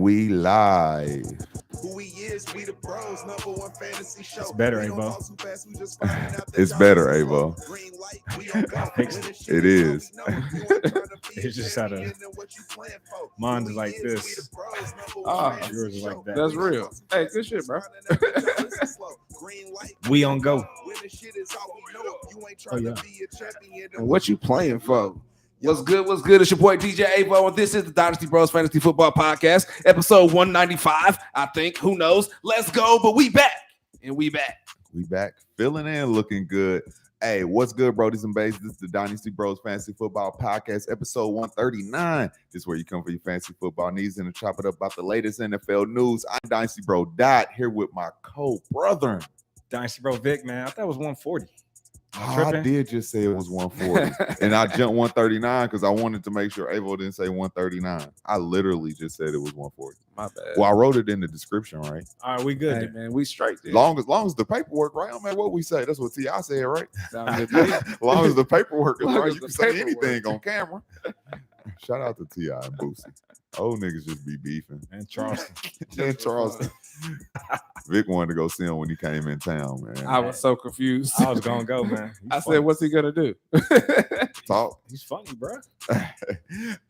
we live. Who he is, we the bros, number one fantasy show. It's better, Avo. It's better, Avo. It is. It's just how to. Mine's is like this. Yours is like that. That's real. Hey, good shit, bro. We on go. Oh, yeah. And what you playing for? What's good? What's good? It's your boy DJ Avo, and this is the Dynasty Bros Fantasy Football Podcast, episode 195. I think. Who knows? Let's go. But we back, and we back. We back, feeling in, looking good. Hey, what's good, Brodies and Bays? This is the Dynasty Bros Fantasy Football Podcast, episode 139. This is where you come for your fantasy football needs and to chop it up about the latest NFL news. I'm Dynasty Bro Dot here with my co-brother. Dynasty Bro Vic, man. I thought it was 140. I did just say it was 140, and I jumped 139 because I wanted to make sure Avo didn't say 139. I literally just said it was 140. My bad. Well, I wrote it in the description, right? All right, we good. Hey, man, we straight there. Long as the paperwork right, I don't matter what we say. That's what T.I. said, right? Sound good to me. Long as the paperwork is Long right, as you the can say paperwork. anything on camera. Shout out to T.I. and Boosie. Old niggas just be beefing. And Charleston. And Charleston. Vic wanted to go see him when he came in town, man. I was so confused. I was gonna go, man. I said, what's he gonna do? Talk. He's funny, bro.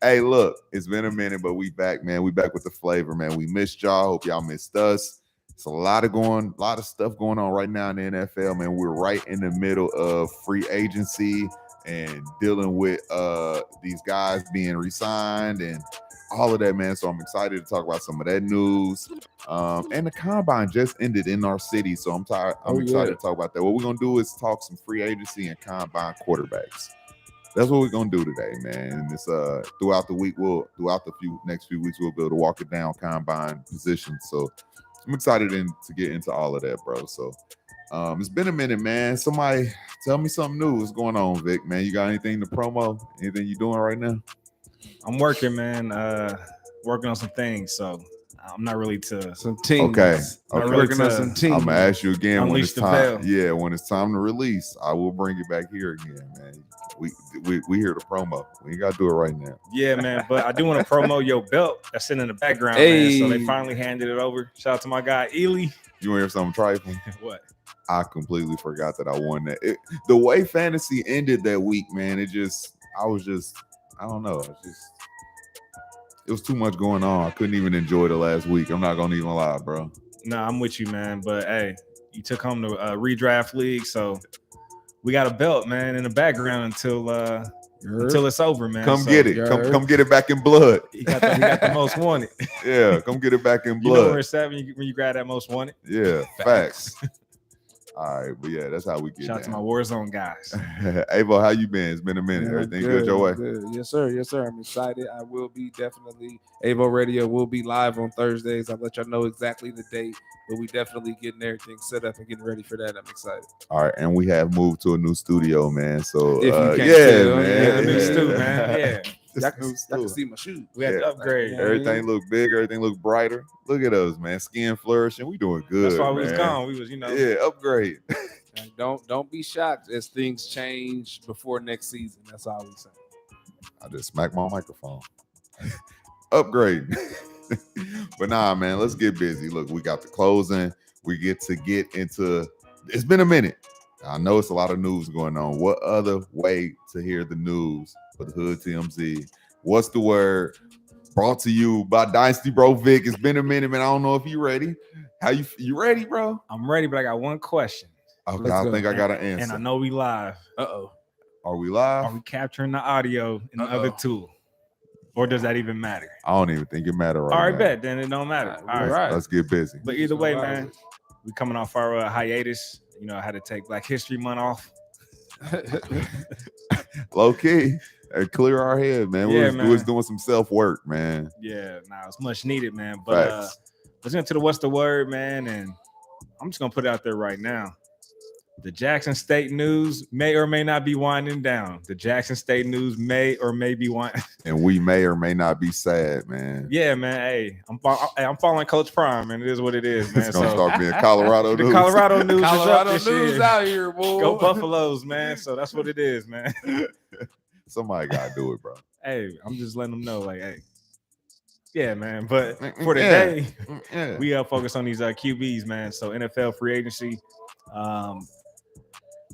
Hey, look, it's been a minute, but we back, man. We back with the flavor, man. We missed y'all. Hope y'all missed us. It's a lot of stuff going on right now in the NFL, man. We're right in the middle of free agency and dealing with these guys being re-signed and all of that, man. So I'm excited to talk about some of that news. And the combine just ended in our city, so I'm excited to talk about that. What we're gonna do is talk some free agency and combine quarterbacks. That's what we're gonna do today, man. And it's throughout the week, next few weeks, we'll be able to walk it down combine positions. So I'm excited to get into all of that, bro. So it's been a minute, man. Somebody tell me something new. What's going on, Vic? Man, you got anything to promo? Anything you doing right now? I'm working, man. Working on some things, so I'm not really to Some teams. Okay. Not Okay. really Working on to- some teams. I'm gonna ask you again when Unleash it's the time. veil. Yeah, when it's time to release, I will bring it back here again, man. We hear the promo. We ain't gotta do it right now. Yeah, man. But I do want to promo your belt that's sitting in the background, Hey. man. So they finally handed it over. Shout out to my guy Ely. You want to hear something trifling? What? I completely forgot that I won that. The way fantasy ended that week, man, I don't know. It was too much going on. I couldn't even enjoy the last week. I'm not gonna even lie, bro. Nah, I'm with you, man. But hey, you took home the redraft league, so we got a belt, man, in the background until it's over, man. Come So get it. Come get it back in blood. He got the most wanted. Yeah, come get it back in You know blood. we're in 7 when you grab that most wanted. Yeah, facts. All right, but yeah, that's how we get Shout out to my down. Warzone guys. Avo, how you been? It's been a minute. Everything good your way? Good. Yes, sir. Yes, sir. I'm excited. I will be definitely. Avo Radio will be live on Thursdays. I'll let y'all know exactly the date, but we definitely getting everything set up and getting ready for that. I'm excited. All right, and we have moved to a new studio, man. So If you can't yeah, tell, man. yeah, New yeah. stew, man. Yeah. It's Y'all new can studio. see my shoes. We had to Yeah. upgrade. Everything look big. Everything look brighter. Look at us, man. Skin flourishing. We doing good. That's why we was man. gone. We was, Yeah, upgrade. And don't be shocked as things change before next season. That's all we say. I just smacked my microphone. Upgrade. But nah, man, let's get busy. Look, we got the closing. We get into. It's been a minute. I know it's a lot of news going on. What other way to hear the news for the Hood TMZ? What's the word? Brought to you by Dynasty Bro Vic. It's been a minute, man. I don't know if you ready. How you ready, bro? I'm ready, but I got one question. Okay, Let's I go. think I got an And I answer. know we live. Uh-oh. Are we live? Are we capturing the audio in the other tool? Or does that even matter? I don't even think it matters right All right, now. bet. Then it don't matter. All All right. right. Let's get busy. But either way, All right. man, we coming off our hiatus. You know, I had to take Black History Month off. Low key, clear our head, man. Yeah, We man. was doing some self work, man. Yeah, nah, it's much needed, man. But Facts. let's get into the what's the word, man. And I'm just gonna put it out there right now. The Jackson State news may or may not be winding down. The Jackson State news may or may be winding. And we may or may not be sad, man. Yeah, man. Hey, I'm following Coach Prime, and it is what it is, man. It's gonna So start being Colorado the news. Colorado news is up Colorado this news year. out here, boy. Go Buffaloes, man. So that's what it is, man. Somebody gotta do it, bro. Hey, I'm just letting them know, like, hey, Yeah, man. But for Yeah. today, Yeah. we focus on these QBs, man. So NFL free agency.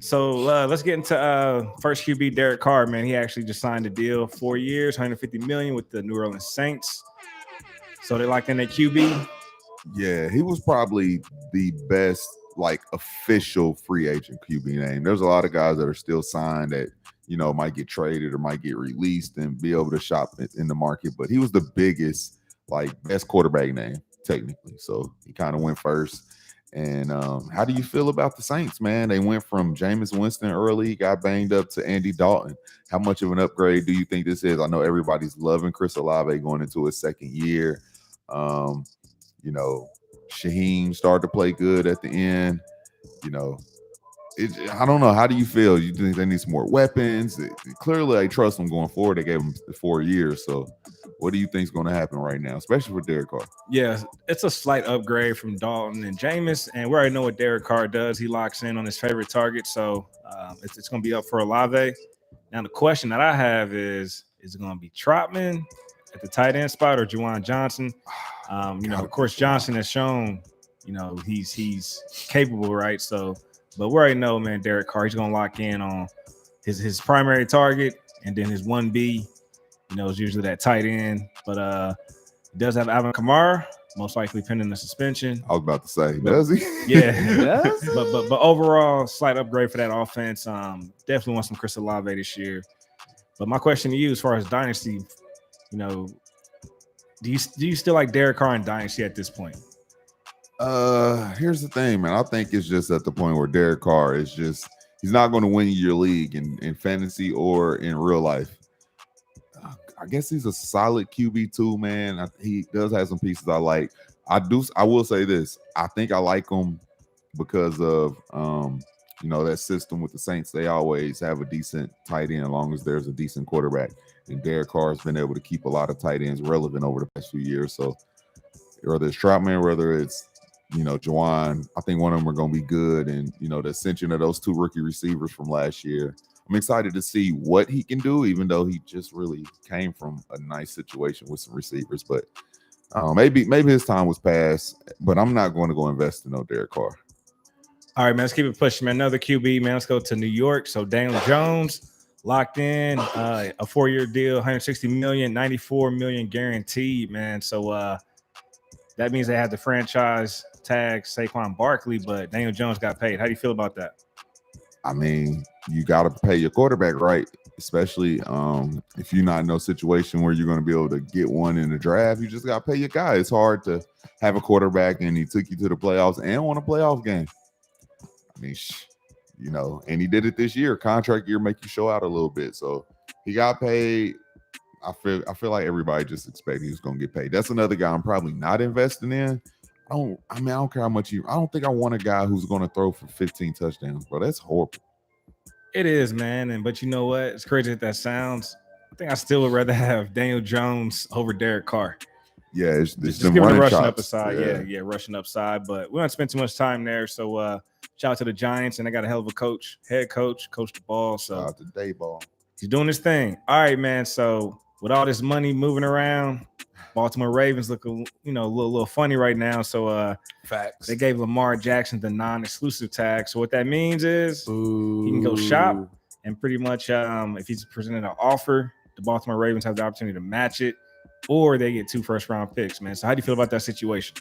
So let's get into first QB Derek Carr, man. He actually just signed a deal, 4 years, 150 million with the New Orleans Saints. So they locked in their QB. Yeah, he was probably the best, like, official free agent QB name. There's a lot of guys that are still signed that, you know, might get traded or might get released and be able to shop in the market. But he was the biggest, like, best quarterback name, technically. So he kind of went first. And how do you feel about the Saints, man? They went from Jameis Winston early, got banged up, to Andy Dalton. How much of an upgrade do you think this is? I know everybody's loving Chris Olave going into his second year. You know, Shaheem started to play good at the end. You know, I don't know. How do you feel? You think they need some more weapons? Clearly, I trust them going forward. They gave them 4 years. So what do you think is going to happen right now, especially for Derek Carr? Yeah, it's a slight upgrade from Dalton and Jameis. And we already know what Derek Carr does. He locks in on his favorite target. So it's going to be up for Olave. Now, the question that I have is it going to be Trotman at the tight end spot or Juwan Johnson? You know, of course, Johnson has shown, you know, he's capable, right? So, but we already know, man, Derek Carr, he's going to lock in on his primary target, and then his 1B, you know, is usually that tight end. But he does have Alvin Kamara, most likely pending the suspension. I was about to say, does he? Yeah. but overall, slight upgrade for that offense. Definitely want some Chris Olave this year. But my question to you, as far as Dynasty, you know, do you still like Derek Carr in Dynasty at this point? Here's the thing, man. I think it's just at the point where Derek Carr is just, he's not going to win your league in fantasy or in real life. I guess he's a solid QB2, man. He does have some pieces I like. I will say this. I think I like him because of you know, that system with the Saints. They always have a decent tight end as long as there's a decent quarterback. And Derek Carr has been able to keep a lot of tight ends relevant over the past few years. So whether it's Troutman, whether it's, you know, Juwan, I think one of them are going to be good. And, you know, the ascension of those two rookie receivers from last year, I'm excited to see what he can do, even though he just really came from a nice situation with some receivers. But maybe his time was past, but I'm not going to go invest in no Derek Carr. All right, man, let's keep it pushing, man. Another QB, man. Let's go to New York. So Daniel Jones locked in a 4-year deal, 160 million, 94 million guaranteed, man. So that means they had the franchise tag Saquon Barkley, but Daniel Jones got paid. How do you feel about that? I mean, you got to pay your quarterback right, especially if you're not in no situation where you're going to be able to get one in the draft. You just got to pay your guy. It's hard to have a quarterback and he took you to the playoffs and won a playoff game. I mean, you know, and he did it this year. Contract year make you show out a little bit. So he got paid. I feel like everybody just expected he was going to get paid. That's another guy I'm probably not investing in. I don't care how much I don't think I want a guy who's going to throw for 15 touchdowns, bro. That's horrible. It is, man. But you know what? It's crazy that sounds. I think I still would rather have Daniel Jones over Derek Carr. Yeah, it's just them giving running rushing chops. up aside. Yeah, rushing upside. But we don't spend too much time there. So shout out to the Giants, and they got a hell of a coach, head coach the ball. So shout out to Dayball. He's doing his thing. All right, man. So with all this money moving around, Baltimore Ravens look a little funny right now. So facts. They gave Lamar Jackson the non-exclusive tag. So what that means is he can go shop, and pretty much if he's presented an offer, the Baltimore Ravens have the opportunity to match it, or they get 2 first-round picks, man. So how do you feel about that situation?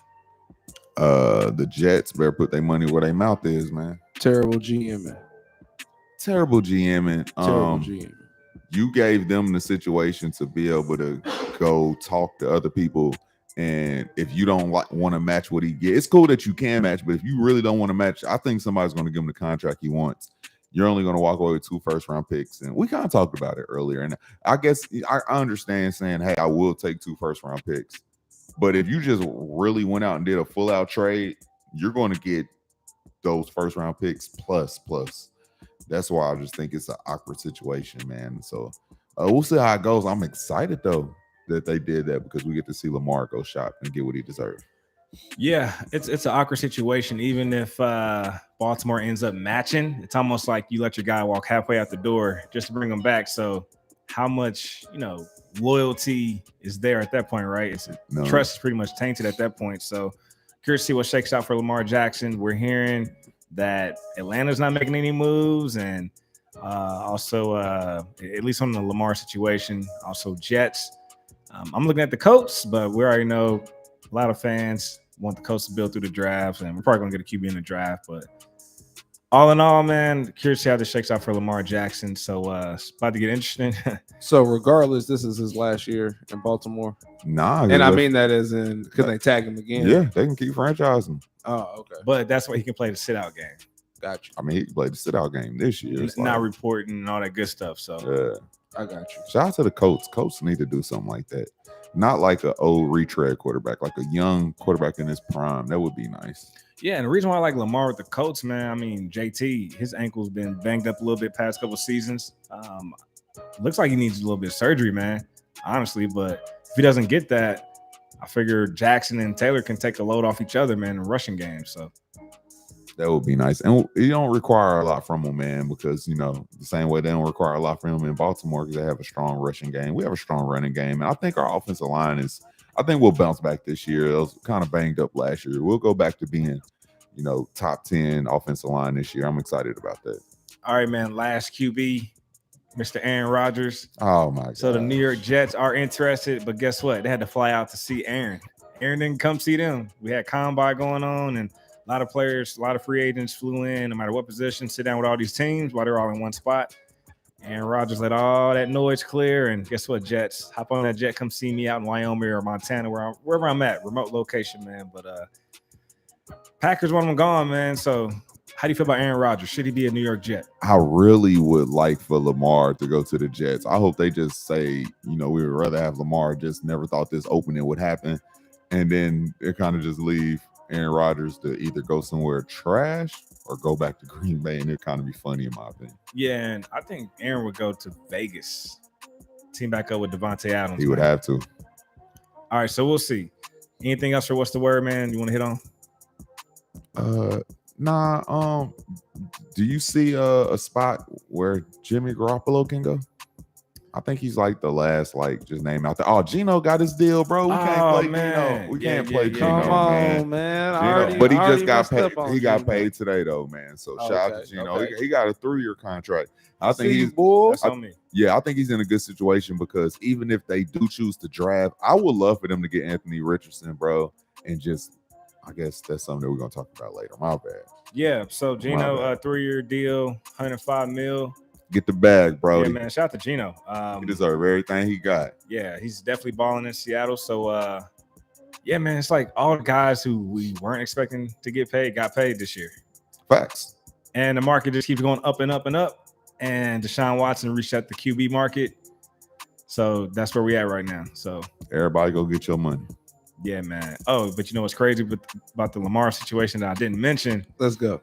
The Jets better put their money where their mouth is, man. Terrible GMing. Terrible GMing. Terrible GMing. You gave them the situation to be able to go talk to other people, and if you don't want to match what he gets, it's cool that you can match, but if you really don't want to match, I think somebody's going to give him the contract he wants. You're only going to walk away with 2 first-round picks, and we kind of talked about it earlier, and I guess I understand saying, hey, I will take 2 first-round picks, but if you just really went out and did a full-out trade, you're going to get those first-round picks plus. That's why I just think it's an awkward situation, man. So we'll see how it goes. I'm excited, though, that they did that because we get to see Lamar go shop and get what he deserves. Yeah, it's an awkward situation. Even if Baltimore ends up matching, it's almost like you let your guy walk halfway out the door just to bring him back. So how much, loyalty is there at that point, right? No. Trust is pretty much tainted at that point. So curious to see what shakes out for Lamar Jackson. We're hearing that Atlanta's not making any moves, and also at least on the Lamar situation, also Jets. I'm looking at the Colts, but we already know a lot of fans want the Colts to build through the drafts, and we're probably going to get a QB in the draft. But all in all, man, curious to see how this shakes out for Lamar Jackson. So it's about to get interesting. So regardless, this is his last year in Baltimore. Nah, And I mean that as in because they tag him again. yeah, they can keep franchising. Oh, okay. But that's why he can play the sit-out game. Got you. I mean, he played the sit-out game this year. It's Not like, reporting and all that good stuff. So yeah. I got you. Shout out to the Colts. Colts need to do something like that. Not like an old retread quarterback, like a young quarterback in his prime. That would be nice. yeah, and the reason why I like Lamar with the Colts, man, I mean, JT, his ankle's been banged up a little bit past couple seasons. Looks like he needs a little bit of surgery, man, honestly. But if he doesn't get that, I figure Jackson and Taylor can take the load off each other, man, in the rushing game. So That would be nice. And you don't require a lot from him, man, because, you know, the same way they don't require a lot from him in Baltimore because they have a strong rushing game. We have a strong running game. And I think our offensive line I think we'll bounce back this year. It was kind of banged up last year. We'll go back to being, you know, top 10 offensive line this year. I'm excited about that. all right, man, last QB, Mr. Aaron Rodgers. Oh, my God. So the New York Jets are interested, but guess what? They had to fly out to see Aaron. Aaron didn't come see them. We had combine going on, and a lot of players, a lot of free agents flew in, no matter what position, sit down with all these teams while they're all in one spot. Aaron Rodgers let all that noise clear, and guess what, Jets? Hop on that jet, come see me out in Wyoming or Montana, wherever I'm at, remote location, man. But Packers want him gone, man. So how do you feel about Aaron Rodgers? Should he be a New York Jet? I really would like for Lamar to go to the Jets. I hope they just say, you know, we would rather have Lamar, just never thought this opening would happen. And then they kind of just leave Aaron Rodgers to either go somewhere trash or go back to Green Bay, and it'd kind of be funny in my opinion. Yeah, and I think Aaron would go to Vegas. Team back up with Devontae Adams. He would have to. All right, so we'll see. Anything else for what's the word, man? You want to hit on? Nah. Do you see a spot where Jimmy Garoppolo can go? I think he's like the last, like, just name out there. Oh, Gino got his deal, bro. We can't play Gino. We can't play Gino, Come on, man. Gino, but he just got paid. He got paid today, though, man. So shout out to Gino. Okay. He got a 3-year contract. I think See, he's bull. That's on me. Yeah, I think he's in a good situation because even if they do choose to draft, I would love for them to get Anthony Richardson, bro, and just, I guess that's something that we're gonna talk about later. My bad. Yeah, so Gino, 3-year deal, $105 million. Get the bag, bro. Yeah, man. Shout out to Gino. He deserves everything he got. Yeah, he's definitely balling in Seattle. So, yeah, man, it's like all the guys who we weren't expecting to get paid got paid this year. Facts. And the market just keeps going up and up and up. And Deshaun Watson reached out the QB market. So that's where we at right now. So Everybody go get your money. yeah, man. Oh, but you know what's crazy about the Lamar situation that I didn't mention? Let's go.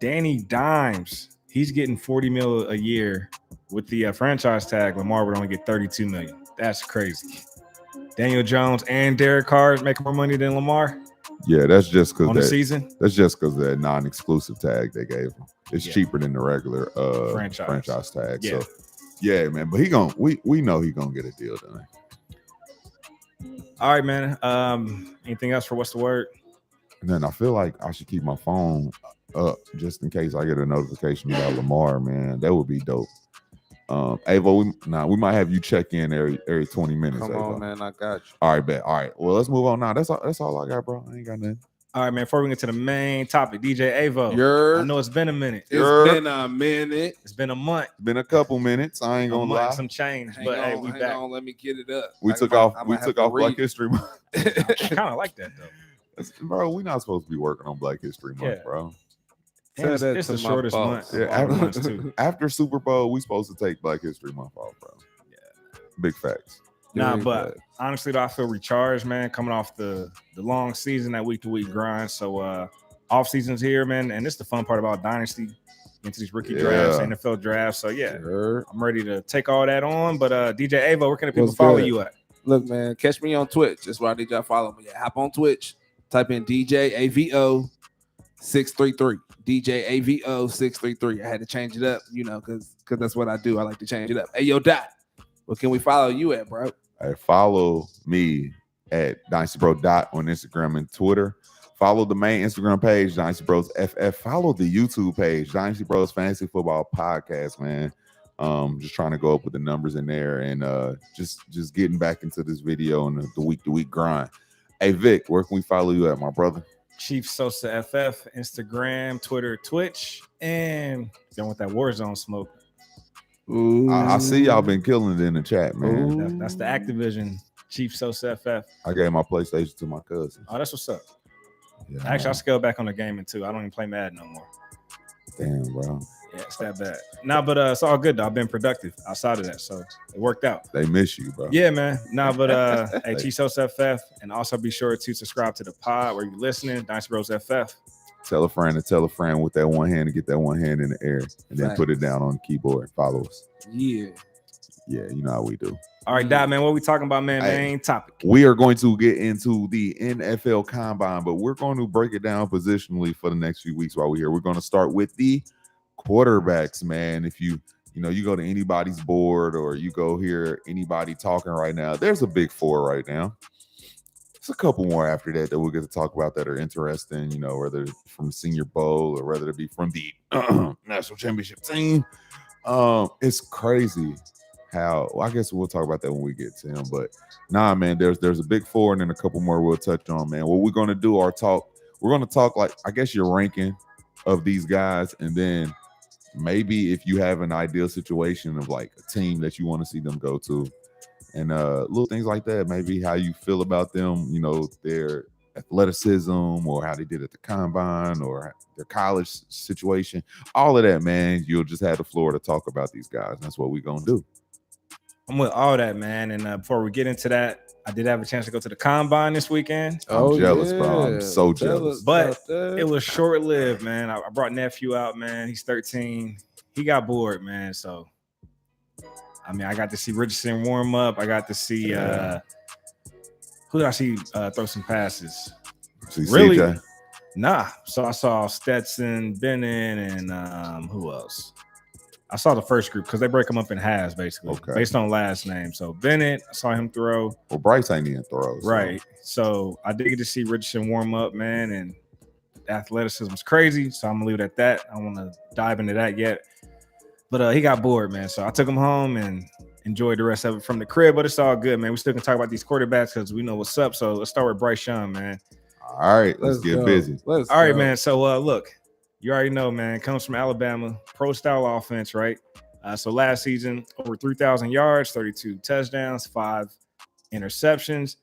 Danny Dimes. He's getting $40 million a year with the franchise tag. Lamar would only get $32 million. That's crazy. Daniel Jones and Derek Carr is making more money than Lamar. Yeah, that's just on the because season. That's just because that non-exclusive tag they gave him. It's Yeah. cheaper than the regular franchise tag. Yeah. So yeah, man. But we know he gonna get a deal done. All right, man. Anything else for what's the word? And then I feel like I should keep my phone up just in case I get a notification about Lamar, man. That would be dope. Avo, we might have you check in every 20 minutes. Come Avo. on, man. I got you. All right, bet. All right. Well, let's move on now. That's all I got, bro. I ain't got nothing. All right, man. Before we get to the main topic, DJ Avo. I know it's been a minute. It's been a minute. It's been a month. It's been a couple minutes. I ain't gonna lie. Some change, Hang but on, hey, we hang back. on, let me get it up. We took off Black History Month. I kind of like that though. Bro, we're not supposed to be working on Black History Month, Yeah. bro. Damn, Say that it's to the my shortest boss. month. Yeah, All the months too. After Super Bowl, we supposed to take Black History Month off, bro. Yeah. Big facts. Nah, Very but good. honestly, though, I feel recharged, man, coming off the long season, that week-to-week grind. So off season's here, man, and this is the fun part about Dynasty, into these rookie drafts, NFL drafts. So yeah, Sure. I'm ready to take all that on. But DJ Avo, where can the people What's follow good? you at? Look, man, catch me on Twitch. That's where I need y'all follow me. Hop on Twitch. Type in DJ AVO 633. DJ AVO 633. I had to change it up, you know, because that's what I do. I like to change it up. Hey, yo, Dot. What can we follow you at, bro? Follow me at Dynasty Bro Dot on Instagram and Twitter. Follow the main Instagram page, Dynasty Bros FF. Follow the YouTube page, Dynasty Bros Fantasy Football Podcast, man. Just trying to go up with the numbers in there and just getting back into this video and the week-to-week grind. Hey, Vic, where can we follow you at, my brother? Chief Sosa FF, Instagram, Twitter, Twitch, and don't want that Warzone smoke. I see y'all been killing it in the chat, man. That's the Activision Chief Sosa FF. I gave my PlayStation to my cousin. Oh, that's what's up. Yeah, Actually, I scaled back on the gaming too. I don't even play Madden no more. damn, bro. Yeah, it's that bad. Nah, but it's all good though. I've been productive outside of that, so it worked out. They miss you, bro. Yeah, man. Nah, but hey, Chief Sosa FF, and also be sure to subscribe to the pod where you're listening. Dynasty Bros FF. Tell a friend to tell a friend with that one hand and get that one hand in the air and then put it down on the keyboard. Follow us. Yeah, you know how we do. All right, Dot, man. What we talking about, man? Hey, Main topic. We are going to get into the NFL Combine, but we're going to break it down positionally for the next few weeks while we're here. We're going to start with the quarterbacks, man. If you go to anybody's board or you go hear anybody talking right now, there's a big four right now. There's a couple more after that we'll get to talk about that are interesting, whether from the Senior Bowl or whether it be from the national championship team. It's crazy how, I guess we'll talk about that when we get to him, but nah, man, there's a big four and then a couple more we'll touch on, man. What we're going to do, we're going to talk like, I guess, your ranking of these guys, and then maybe if you have an ideal situation of like a team that you want to see them go to, and little things like that, maybe how you feel about them, their athleticism or how they did at the combine or their college situation, all of that, man. You'll just have the floor to talk about these guys. That's what we're going to do. I'm with all that, man. And before we get into that, I did have a chance to go to the combine this weekend. I'm jealous, bro. I'm so jealous. But it was short-lived, man. I brought nephew out, man. He's 13. He got bored, man. So, I mean, I got to see Richardson warm up. I got to see who did I see throw some passes? Really? CJ? Nah. So I saw Stetson, Bennett, and who else? I saw the first group because they break them up in halves, basically, based on last name. So Bennett, I saw him throw. Well, Bryce ain't even throw. Right. So I did get to see Richardson warm up, man, and the athleticism was crazy. So I'm going to leave it at that. I don't want to dive into that yet. But he got bored, man. So I took him home and enjoyed the rest of it from the crib. But it's all good, man. We still can talk about these quarterbacks because we know what's up. So let's start with Bryce Young, man. All right. Let's get busy. All right, man. So look. You already know, man, comes from Alabama, pro style offense, right? So last season, over 3,000 yards, 32 touchdowns, 5 interceptions.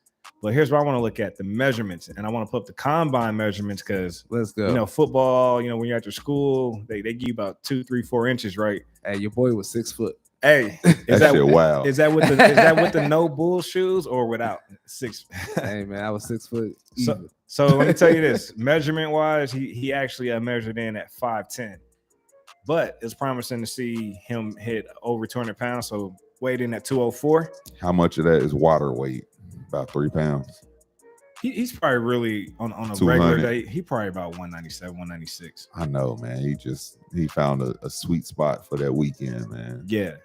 But here's what I want to look at, the measurements. And I want to put up the combine measurements because, let's go. Football, when you're after school, they give you about 2, 3, 4 inches, right? Hey, your boy was 6 foot. Hey, that shit wild. Is that with the no bull shoes or without 6? Hey, man, I was 6 foot. So let me tell you this, measurement wise, he actually measured in at 5'10", but it's promising to see him hit over 200 pounds. So weighed in at 204. How much of that is water weight? About 3 pounds. He's probably really on a regular day. He probably about 197, 196. I know, man. He found a sweet spot for that weekend, man. Yeah.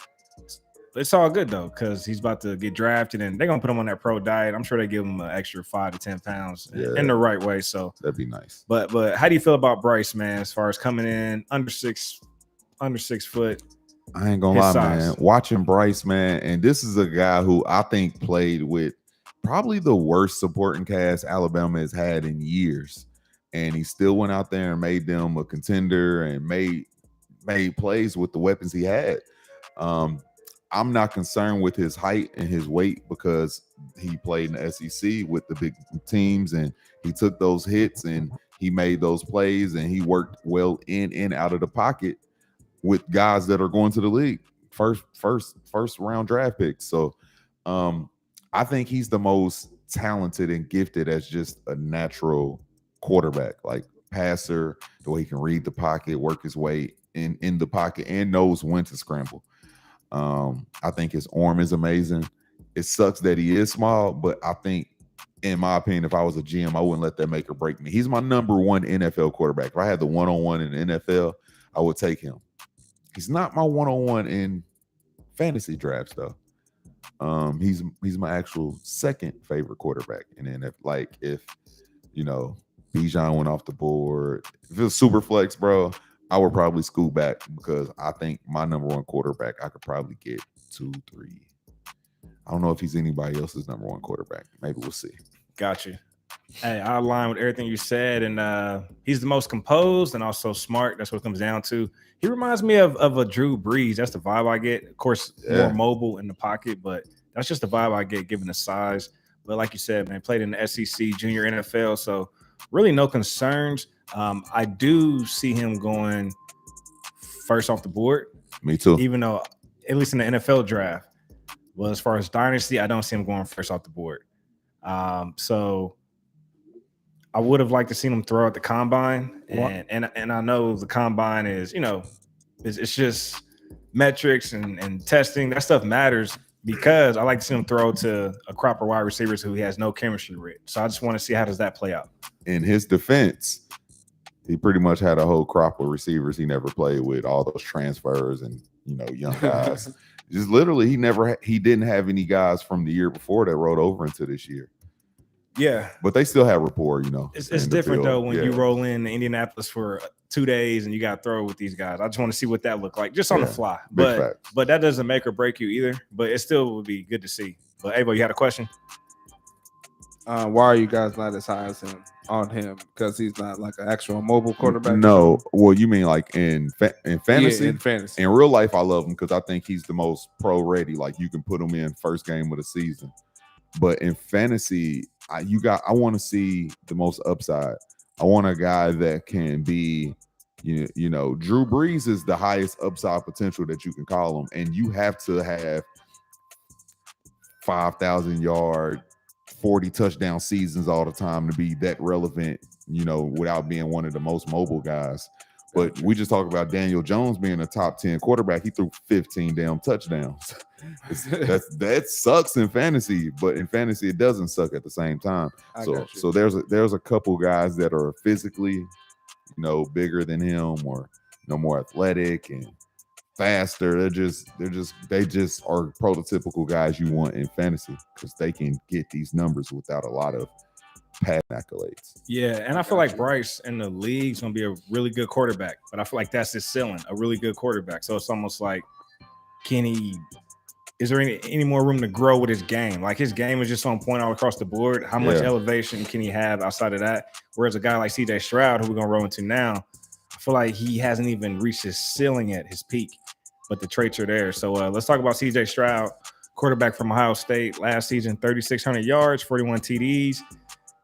It's all good though, because he's about to get drafted and they're gonna put him on that pro diet. I'm sure they give him an extra 5 to 10 pounds in the right way. So that'd be nice. But how do you feel about Bryce, man, as far as coming in under 6 foot? I ain't gonna lie, man. Watching Bryce, man, and this is a guy who I think played with probably the worst supporting cast Alabama has had in years. And he still went out there and made them a contender and made plays with the weapons he had. I'm not concerned with his height and his weight because he played in the SEC with the big teams and he took those hits and he made those plays and he worked well in and out of the pocket with guys that are going to the league, first round draft picks. So I think he's the most talented and gifted as just a natural quarterback, like passer, the way he can read the pocket, work his way in the pocket and knows when to scramble. I think his arm is amazing. It sucks that he is small, but I think, in my opinion, if I was a GM, I wouldn't let that make or break me. He's my number one NFL quarterback. If I had the one-on-one in the NFL, I would take him. He's not my one-on-one in fantasy drafts, though. He's my actual second favorite quarterback. And then if Bijan went off the board, if it was super flex, bro, I would probably scoot back because I think my number one quarterback I could probably get 2, 3. I don't know if he's anybody else's number one quarterback. Maybe we'll see. Got you. Hey, I align with everything you said, and he's the most composed and also smart. That's what it comes down to. He reminds me of a Drew Brees. That's the vibe I get. Of course, more mobile in the pocket, but that's just the vibe I get given the size. But like you said, man, played in the SEC, junior NFL, so really no concerns. I do see him going first off the board. Me too. Even though, at least in the NFL draft, well, as far as Dynasty, I don't see him going first off the board. So I would have liked to see him throw at the combine, and I know the combine is, it's just metrics and testing. That stuff matters because I like to see him throw to a crop of wide receivers who he has no chemistry with. So I just want to see how does that play out. In his defense, he pretty much had a whole crop of receivers he never played with, all those transfers and young guys. Just literally, he didn't have any guys from the year before that rolled over into this year. Yeah, but they still have rapport, It's different though when you roll in Indianapolis for 2 days and you got to throw with these guys. I just want to see what that look like, just on the fly. But that doesn't make or break you either. But it still would be good to see. But Avo, you had a question? Why are you guys not as high as him on him? Because he's not like an actual mobile quarterback? No. Well, you mean like in fantasy? Yeah, in fantasy. In real life, I love him because I think he's the most pro ready. Like you can put him in first game of the season. But in fantasy, I want to see the most upside. I want a guy that can be, Drew Brees is the highest upside potential that you can call him, and you have to have 5,000 yard, 40 touchdown seasons all the time to be that relevant, without being one of the most mobile guys. But we just talked about Daniel Jones being a top 10 quarterback. He threw 15 damn touchdowns. That sucks in fantasy, but in fantasy it doesn't suck at the same time. So there's a couple guys that are physically, bigger than him or more athletic and faster. They just are prototypical guys you want in fantasy because they can get these numbers without a lot of past accolades. Yeah, and I feel like Bryce in the league is going to be a really good quarterback, but I feel like that's his ceiling, a really good quarterback. So it's almost like, is there any more room to grow with his game? Like his game is just on point all across the board. How much elevation can he have outside of that? Whereas a guy like CJ Stroud, who we're going to roll into now, I feel like he hasn't even reached his ceiling yet, his peak, but the traits are there. So let's talk about CJ Stroud, quarterback from Ohio State last season, 3,600 yards, 41 TDs,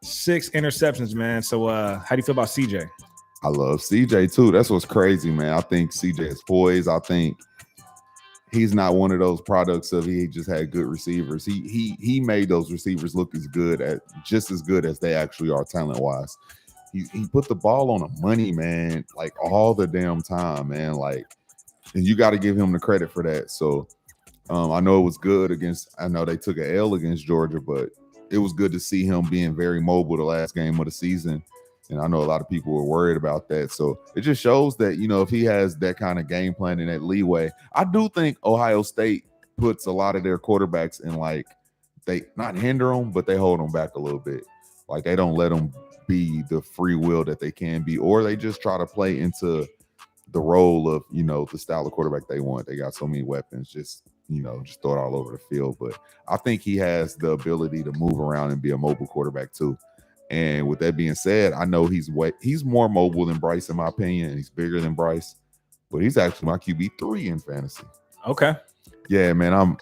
6 interceptions, man. So how do you feel about CJ? I love CJ too. That's what's crazy, man. I think CJ is poised. I think he's not one of those products of he just had good receivers. He made those receivers look just as good as they actually are talent-wise. He put the ball on the money, man, like all the damn time, man. Like, and you got to give him the credit for that. So I know it was good I know they took an L against Georgia, but it was good to see him being very mobile the last game of the season. And I know a lot of people were worried about that. So it just shows that, if he has that kind of game plan and that leeway, I do think Ohio State puts a lot of their quarterbacks in, like, they not hinder them, but they hold them back a little bit. Like they don't let them be the free will that they can be, or they just try to play into the role of, the style of quarterback they want. They got so many weapons, just throw it all over the field. But I think he has the ability to move around and be a mobile quarterback too. And with that being said, I know he's more mobile than Bryce in my opinion, and he's bigger than Bryce, but he's actually my QB3 in fantasy. Okay. Yeah, man. I'm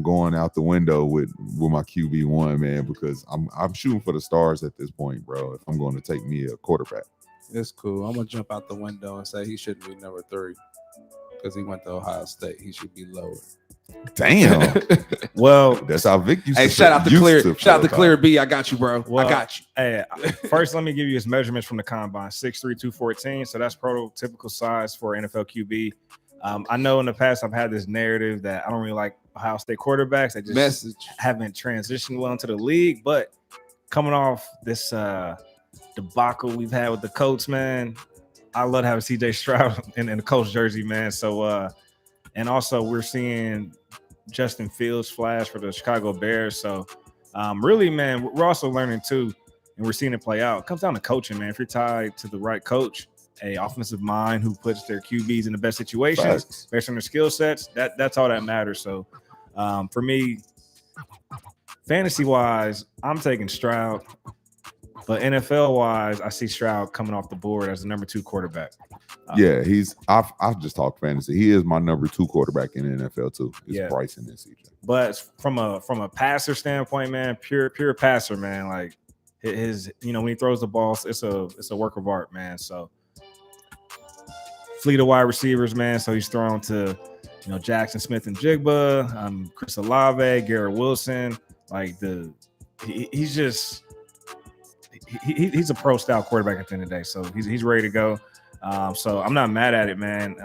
going out the window with my QB1, man, because I'm shooting for the stars at this point, bro. If I'm going to take me a quarterback. It's cool. I'm gonna jump out the window and say he shouldn't be number 3 because he went to Ohio State. He should be lower. Damn. Well, that's how Vic used to. Hey, shout out to Clear B. I got you, bro. Well, I got you. Hey, first let me give you his measurements from the combine: 6'3", 214. So that's prototypical size for NFL QB. I know in the past I've had this narrative that I don't really like Ohio State quarterbacks. They just haven't transitioned well into the league. But coming off this debacle we've had with the Colts, man, I love having CJ Stroud in the Colts jersey, man. So And also we're seeing Justin Fields flash for the Chicago Bears. So really, man, we're also learning too, and we're seeing it play out. It comes down to coaching, man. If you're tied to the right coach, a offensive mind who puts their QBs in the best situations based on their skill sets, that's all that matters. So for me, fantasy wise, I'm taking Stroud, but NFL wise, I see Stroud coming off the board as the number 2 quarterback. Yeah, I've just talked fantasy. He is my number 2 quarterback in the NFL too. It's Bryson and CJ. But from a passer standpoint, man, pure passer, man. Like his, when he throws the ball, it's a work of art, man. So fleet of wide receivers, man. So he's thrown to, Jackson Smith and Jigba, Chris Olave, Garrett Wilson. Like he's a pro style quarterback at the end of the day. So he's ready to go. So I'm not mad at it, man.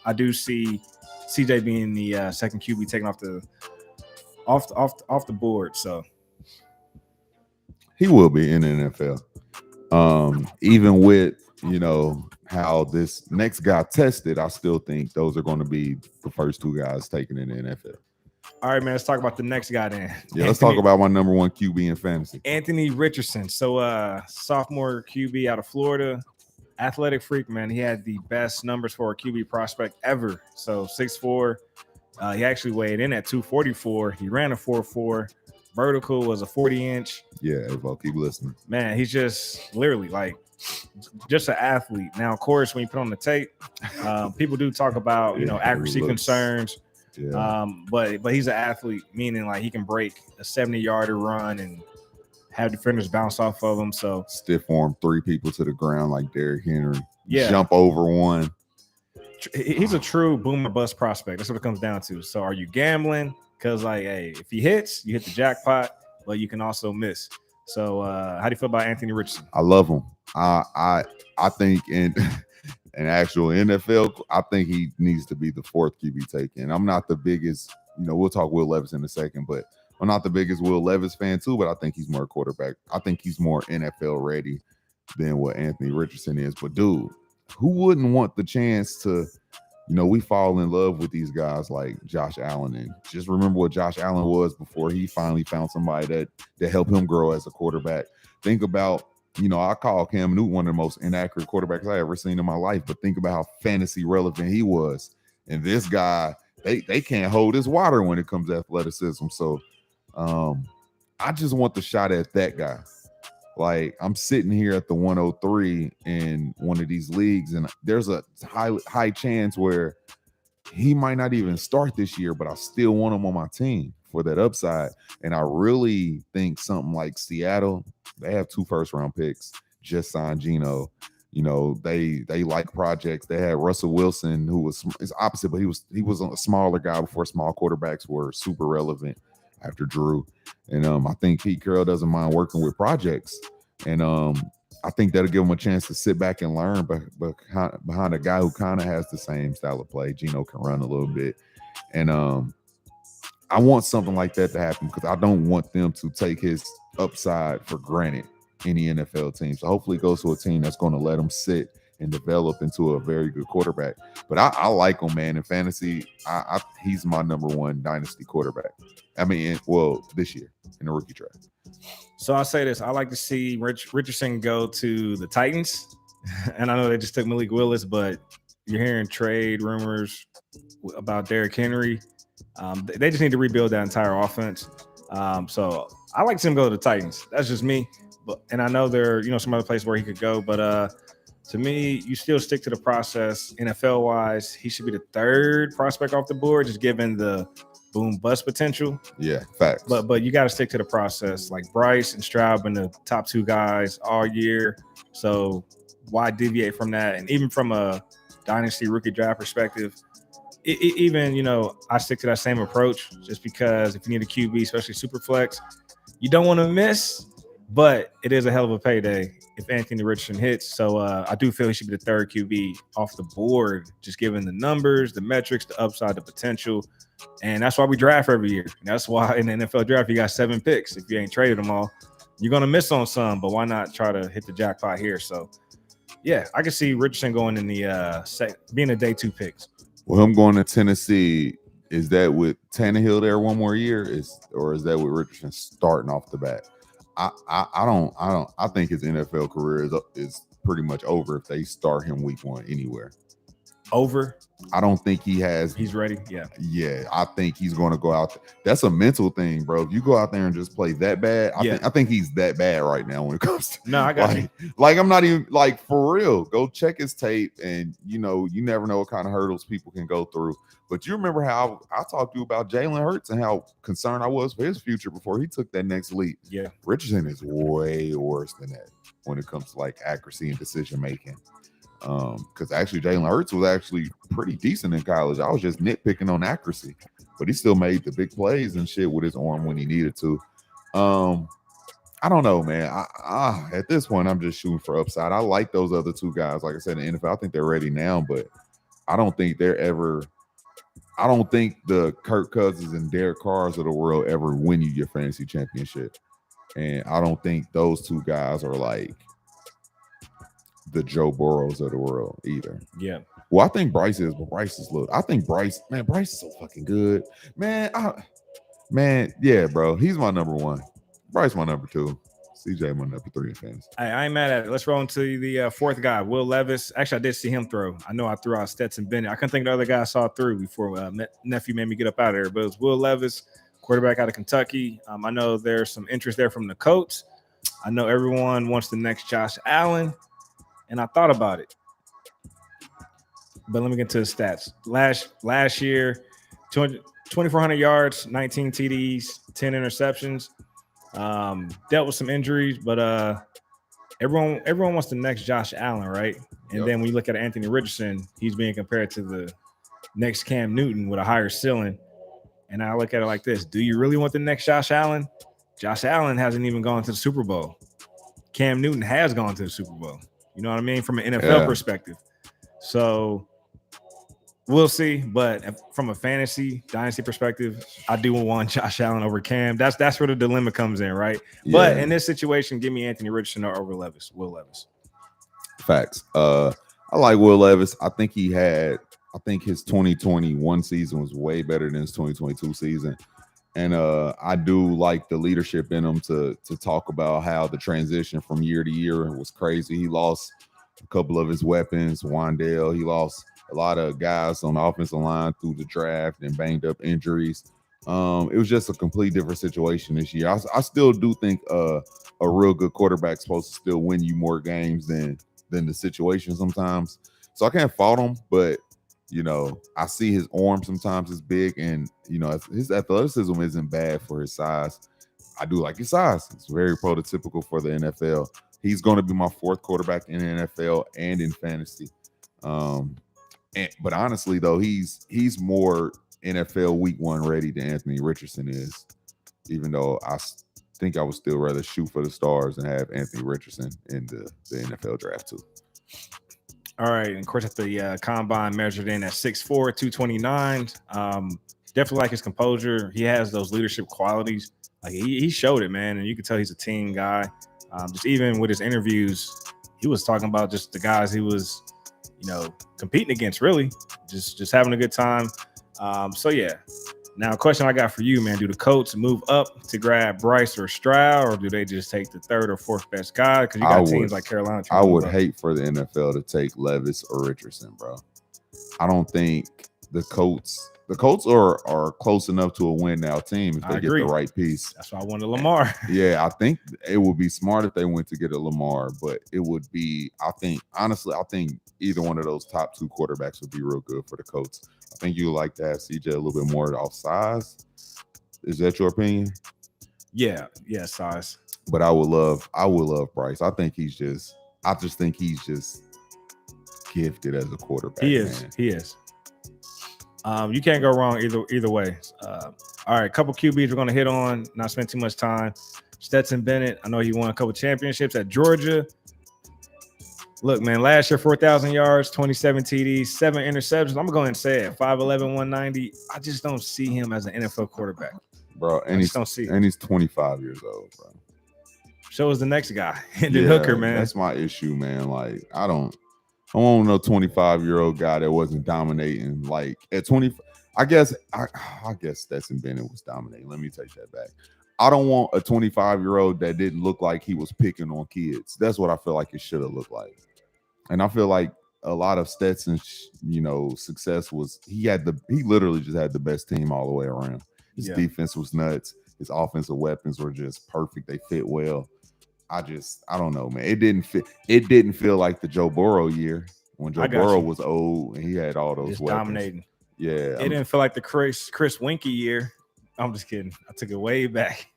I do see CJ being the second QB taken off the board. So he will be in the NFL. Even with how this next guy tested, I still think those are going to be the first 2 guys taken in the NFL. All right, man. Let's talk about the next guy then. Yeah, let's talk about my number 1 QB in fantasy, Anthony Richardson. So sophomore QB out of Florida. Athletic freak, man. He had the best numbers for a QB prospect ever. So 6'4". He actually weighed in at 244. He ran a 4.4. Vertical was a 40-inch. Yeah, Evo, keep listening. Man, he's just literally like just an athlete. Now, of course, when you put on the tape, people do talk about accuracy concerns. Yeah. But he's an athlete, meaning like he can break a 70-yarder run and have defenders bounce off of him. So stiff arm 3 people to the ground like Derrick Henry. Yeah, jump over one. He's a true boom or bust prospect. That's what it comes down to. So are you gambling? Because like, hey, if he hits, you hit the jackpot, but you can also miss. So how do you feel about Anthony Richardson? I love him. I think in actual NFL, I think he needs to be the 4th QB taken. I'm not the biggest, we'll talk Will Levis in a second, but I'm not the biggest Will Levis fan too, but I think he's more quarterback. I think he's more NFL ready than what Anthony Richardson is. But dude, who wouldn't want the chance to, we fall in love with these guys like Josh Allen, and just remember what Josh Allen was before he finally found somebody that helped him grow as a quarterback. Think about, I call Cam Newton one of the most inaccurate quarterbacks I ever seen in my life, but think about how fantasy relevant he was. And this guy, they can't hold his water when it comes to athleticism. So I just want the shot at that guy. Like, I'm sitting here at the 103 in one of these leagues, and there's a high chance where he might not even start this year, but I still want him on my team for that upside. And I really think something like Seattle, they have 2 first-round picks, just signed Geno. They like projects. They had Russell Wilson, who was it's opposite, but he was a smaller guy before small quarterbacks were super relevant after Drew. And I think Pete Carroll doesn't mind working with projects. And I think that'll give him a chance to sit back and learn behind a guy who kind of has the same style of play. Geno can run a little bit. And I want something like that to happen because I don't want them to take his upside for granted, any NFL team. So hopefully it goes to a team that's going to let him sit and develop into a very good quarterback. But I like him, man. In fantasy, he's my number 1 dynasty quarterback. I mean, this year in the rookie draft. So I'll say this. I like to see Richardson go to the Titans. And I know they just took Malik Willis, but you're hearing trade rumors about Derrick Henry. They just need to rebuild that entire offense. So I like to see him go to the Titans. That's just me. And I know there are, some other place where he could go, but to me, you still stick to the process. NFL wise, he should be the 3rd prospect off the board, just given the boom bust potential. Yeah, facts. But you got to stick to the process. Like Bryce and Stroud been the top 2 guys all year. So why deviate from that? And even from a dynasty rookie draft perspective, I stick to that same approach just because if you need a QB, especially super flex, you don't want to miss, but it is a hell of a payday if Anthony Richardson hits. So I do feel he should be the 3rd QB off the board, just given the numbers, the metrics, the upside, the potential. And that's why we draft every year. And that's why in the NFL draft, you got 7 picks. If you ain't traded them all, you're going to miss on some, but why not try to hit the jackpot here? So, yeah, I can see Richardson going in the being a day 2 picks. Well, him going to Tennessee, is that with Tannehill there one more year? Or is that with Richardson starting off the bat? I think his NFL career is pretty much over if they start him week one anywhere. Over? I don't think he's ready. Yeah, I think he's going to go out. That's a mental thing, bro. If you go out there and just play that bad, I think he's that bad right now when it comes to. No, I got you. Like I'm not even like for real. Go check his tape, and you never know what kind of hurdles people can go through. But you remember how I talked to you about Jalen Hurts and how concerned I was for his future before he took that next leap. Yeah, Richardson is way worse than that when it comes to like accuracy and decision making. Because actually Jalen Hurts was actually pretty decent in college. I was just nitpicking on accuracy, but he still made the big plays and shit with his arm when he needed to. I don't know, man. At this point, I'm just shooting for upside. I like those other two guys. Like I said, in the NFL, I think they're ready now, but I don't think the Kirk Cousins and Derek Carrs of the world ever win you your fantasy championship. And I don't think those two guys are like the Joe Burrows of the world either. Yeah. Well, I think Bryce is, but Bryce is Bryce is so fucking good. Yeah, bro. He's my number one. Bryce my number two. CJ my number three in fantasy. I ain't mad at it. Let's roll into the fourth guy, Will Levis. Actually, I did see him throw. I know I threw out Stetson Bennett. I couldn't think the other guy I saw through before nephew made me get up out of there. But it was Will Levis, quarterback out of Kentucky. I know there's some interest there from the Colts. I know everyone wants the next Josh Allen. And I thought about it. But let me get to the stats. Last year, 2,400 yards, 19 TDs, 10 interceptions. Dealt with some injuries, but everyone wants the next Josh Allen, right? And then when you look at Anthony Richardson, he's being compared to the next Cam Newton with a higher ceiling. And I look at it like this. Do you really want the next Josh Allen? Josh Allen hasn't even gone to the Super Bowl. Cam Newton has gone to the Super Bowl. You know what I mean? From an NFL perspective. So we'll see. But from a fantasy dynasty perspective, I do want Josh Allen over Cam. That's where the dilemma comes in, right? Yeah. But in this situation, give me Anthony Richardson or over Will Levis. Facts. I like Will Levis. I think his 2021 season was way better than his 2022 season. And I do like the leadership in him to talk about how the transition from year to year was crazy. He lost a couple of his weapons, Wandale. He lost a lot of guys on the offensive line through the draft and banged up injuries. It was just a complete different situation this year. I still do think a real good quarterback's supposed to still win you more games than the situation sometimes. So I can't fault him, but I see his arm sometimes is big, and his athleticism isn't bad for his size. I do like his size. It's very prototypical for the NFL. He's going to be my fourth quarterback in the NFL and in fantasy. But honestly, though, he's more NFL Week 1 ready than Anthony Richardson is. Even though I think I would still rather shoot for the stars and have Anthony Richardson in the NFL draft too. All right, and of course, at the combine measured in at 6'4", 229. Definitely like his composure. He has those leadership qualities. Like he showed it, man, and you can tell he's a team guy. Just even with his interviews, he was talking about just the guys he was, competing against. Really, just having a good time. So yeah. Now, a question I got for you, man: do the Colts move up to grab Bryce or Stroud, or do they just take the third or fourth best guy? Because you got teams like Carolina. I would hate for the NFL to take Levis or Richardson, bro. I don't think the Colts are close enough to a win now team if they get the right piece. That's why I wanted Lamar. Yeah, I think it would be smart if they went to get a Lamar, but it would be, I think either one of those top two quarterbacks would be real good for the Colts. I think you would like to have CJ a little bit more off size. Is that your opinion? Yeah, size. But I would love Bryce. I just think he's just gifted as a quarterback. He is. You can't go wrong either way. All right, a couple QBs we're going to hit on, not spend too much time. Stetson Bennett, I know he won a couple championships at Georgia. Look, man, last year, 4,000 yards, 27 TDs, 7 interceptions. I'm going to go ahead and say it, 5'11", 190. I just don't see him as an NFL quarterback. Bro, and he's 25 years old, bro. So is the next guy, the hooker, man. That's my issue, man. Like, I don't I want no 25-year-old guy that wasn't dominating. Like at 20, I guess Stetson Bennett was dominating. Let me take that back. I don't want a 25-year-old that didn't look like he was picking on kids. That's what I feel like it should have looked like. And I feel like a lot of Stetson's, success was he literally just had the best team all the way around. His defense was nuts. His offensive weapons were just perfect. They fit well. I don't know, man. It didn't feel like the Joe Burrow year when Joe Burrow was old and he had all those just weapons. Dominating. Yeah. It didn't feel like the Chris Winkie year. I'm just kidding. I took it way back.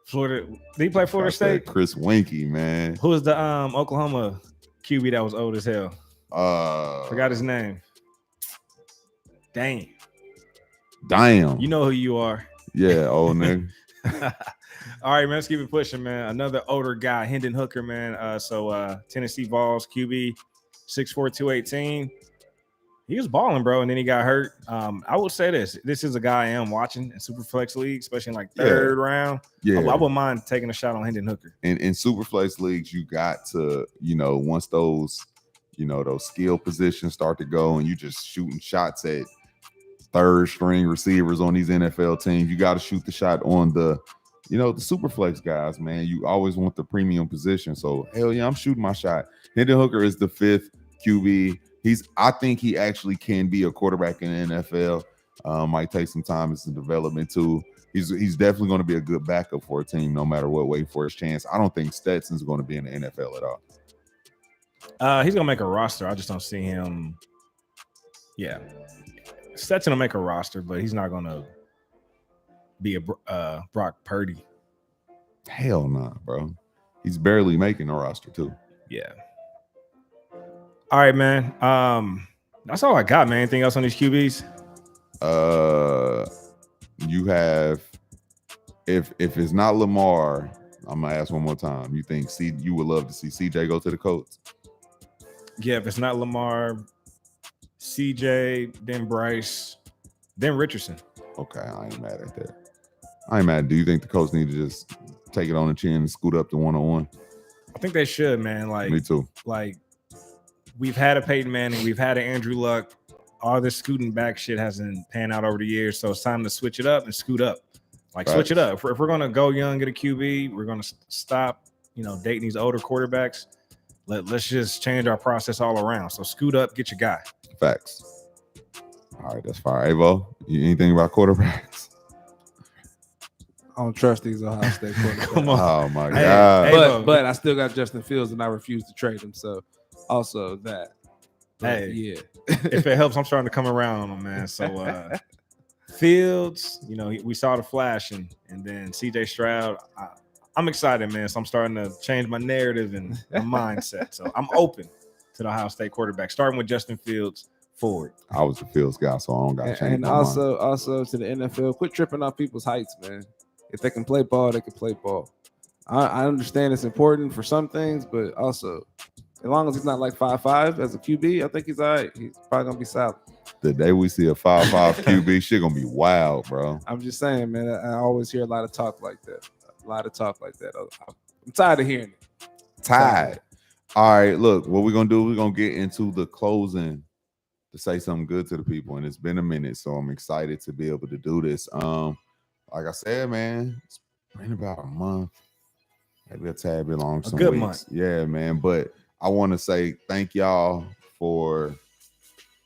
Florida. Did he play Florida State? Chris Winkie, man. Who was the Oklahoma QB that was old as hell? Forgot his name. Damn. You know who you are. Yeah, old nigga. All right, man. Let's keep it pushing, man. Another older guy, Hendon Hooker, man. Tennessee Vols QB, 6'4", 218. He was balling, bro, and then he got hurt. I will say this is a guy I am watching in Superflex League, especially in like third round. Yeah. I wouldn't mind taking a shot on Hendon Hooker. In Superflex leagues, you got to, once those skill positions start to go and you just shooting shots at third string receivers on these NFL teams, you got to shoot the shot on the Superflex guys, man. You always want the premium position. So hell yeah, I'm shooting my shot. Hendon Hooker is the 5th QB. I think he actually can be a quarterback in the NFL. Might take some time as a development too. He's definitely going to be a good backup for a team, no matter what, waiting for his chance. I don't think Stetson's going to be in the NFL at all. He's going to make a roster. I just don't see him. Yeah. Stetson will make a roster, but he's not going to be a Brock Purdy. Hell nah, bro. He's barely making a roster too. Yeah. All right, man. That's all I got, man. Anything else on these QBs? You have if it's not Lamar, I'm gonna ask one more time. You think you would love to see CJ go to the Colts? Yeah, if it's not Lamar, CJ, then Bryce, then Richardson. Okay, I ain't mad at that. I ain't mad. Do you think the Colts need to just take it on the chin and scoot up to 1-on-1? I think they should, man. Me too. Like, we've had a Peyton Manning, we've had an Andrew Luck. All this scooting back shit hasn't panned out over the years, so it's time to switch it up and scoot up. Like, switch it up. If we're gonna go young, get a QB, we're gonna stop, dating these older quarterbacks. Let's just change our process all around. So scoot up, get your guy. Facts. All right, that's fine. Avo, anything about quarterbacks? I don't trust these Ohio State quarterbacks. Come on. Oh my God. But I still got Justin Fields and I refuse to trade him. So also that. But yeah. If it helps, I'm starting to come around on him, man. So Fields, we saw the flash and then CJ Stroud. I'm excited, man. So I'm starting to change my narrative and my mindset. So I'm open to the Ohio State quarterback, starting with Justin Fields forward. I was a Fields guy, so I don't got to change. And also to the NFL, quit tripping on people's heights, man. If they can play ball, they can play ball. I understand it's important for some things, but also, as long as he's not like 5'5" as a QB, I think he's all right. He's probably gonna be solid. The day we see a 5'5" QB, shit gonna be wild, bro. I'm just saying, man. I always hear a lot of talk like that. I'm tired of hearing it. Tired. All right, look, what we're gonna do, we're gonna get into the closing to say something good to the people, and it's been a minute, so I'm excited to be able to do this. Like I said, man, it's been about a month, maybe a tad bit long. A good month. Yeah, man. But I want to say thank y'all for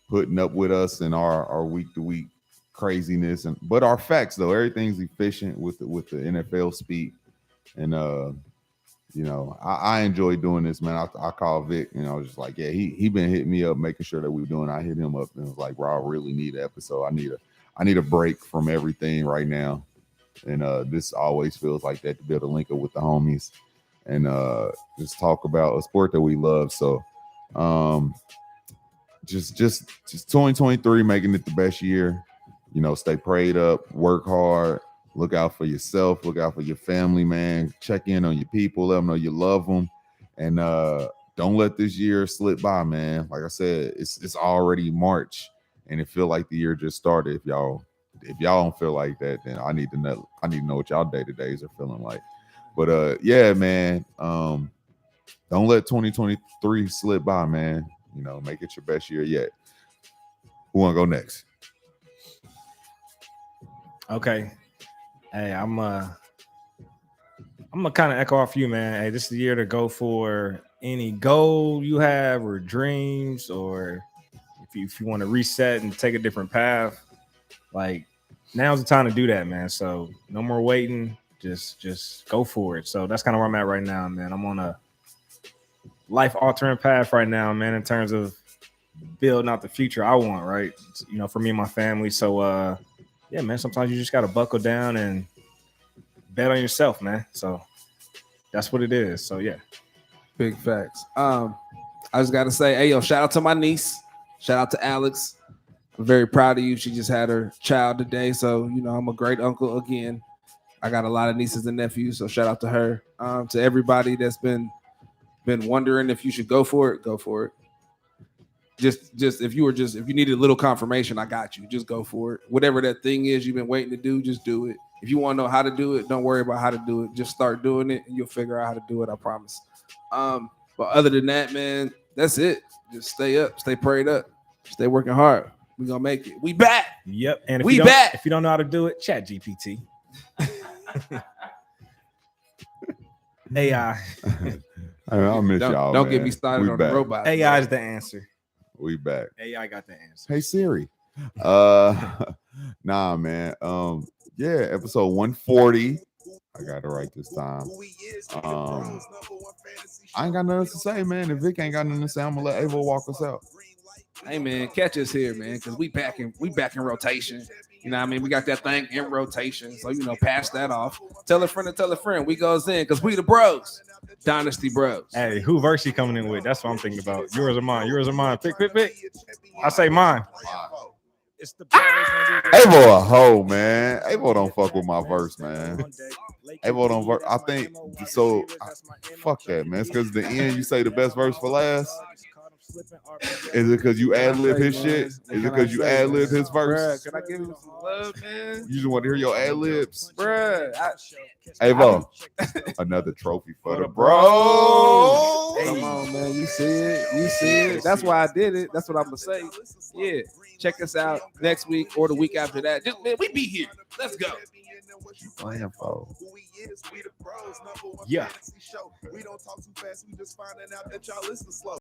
putting up with us and our week-to-week craziness, but our facts though, everything's efficient with the NFL speak, and I enjoy doing this, man. I call Vic, and I was just like, yeah, he been hitting me up, making sure that we were doing. I hit him up and was like, bro, I really need an episode. I need a break from everything right now. And this always feels like that, to be able to link up with the homies and just talk about a sport that we love. So just 2023, making it the best year. Stay prayed up, work hard, look out for yourself, look out for your family, man. Check in on your people, let them know you love them, and don't let this year slip by, man. Like I said, it's already March, and it feel like the year just started. If y'all don't feel like that, then I need to know what y'all day-to-days are feeling like. But yeah, man, don't let 2023 slip by, man. You know, make it your best year yet. Who want to go next? Okay. Hey, I'm gonna kind of echo off you, man. Hey, this is the year to go for any goal you have or dreams, or if you want to reset and take a different path. Like, now's the time to do that, man. So no more waiting. Just go for it. So that's kind of where I'm at right now, man. I'm on a life altering path right now, man, in terms of building out the future I want, right? You know, for me and my family. So yeah, man, sometimes you just gotta buckle down and bet on yourself, man. So that's what it is. So yeah. Big facts. I just gotta say, hey yo, shout out to my niece. Shout out to Alex. I'm very proud of you. She just had her child today. So, you know, I'm a great uncle again. I got a lot of nieces and nephews, so shout out to her. To everybody that's been wondering if you should go for it, go for it. Just if you needed a little confirmation, I got you. Just go for it. Whatever that thing is you've been waiting to do, just do it. If you want to know how to do it, don't worry about how to do it. Just start doing it and you'll figure out how to do it, I promise. But other than that, man, that's it. Just stay up, stay prayed up, stay working hard. We gonna make it. We back. Yep. And if We you don't, back. if you don't know how to do it, chat GPT. AI. I miss y'all. Don't man. get me started We on back. the robot. AI is the answer. We back. AI got the answer. Hey Siri. Nah, man. Yeah, episode 140. I got it right this time. I ain't got nothing to say, man. If Vic ain't got nothing to say, I'm gonna let Avo walk us out. Hey man, catch us here, man, because we back in rotation. You know what I mean? We got that thing in rotation. So, you know, pass that off. Tell a friend to tell a friend. We goes in because we the bros. Dynasty Bros. Hey, who verse he coming in with? That's what I'm thinking about. Yours or mine? Yours or mine? Pick. I say mine. It's the Avo a hoe, man. Avo don't fuck with my verse, man. Avo don't verse. I think so. Fuck that, man. It's because the end you say the best verse for last. Is it because you ad lib his shit? Is it because you ad lib his verse? Bruh, can I give him some love, man? You just want to hear your ad libs? Bruh, Avo, another trophy for the bro. come on, man. You see it. You see it. That's why I did it. That's what I'm going to say. Yeah. Check us out next week or the week after that. Just, man, we be here. Let's go. Playing for. Yeah. We don't talk too fast. We just finding out that y'all listen slow.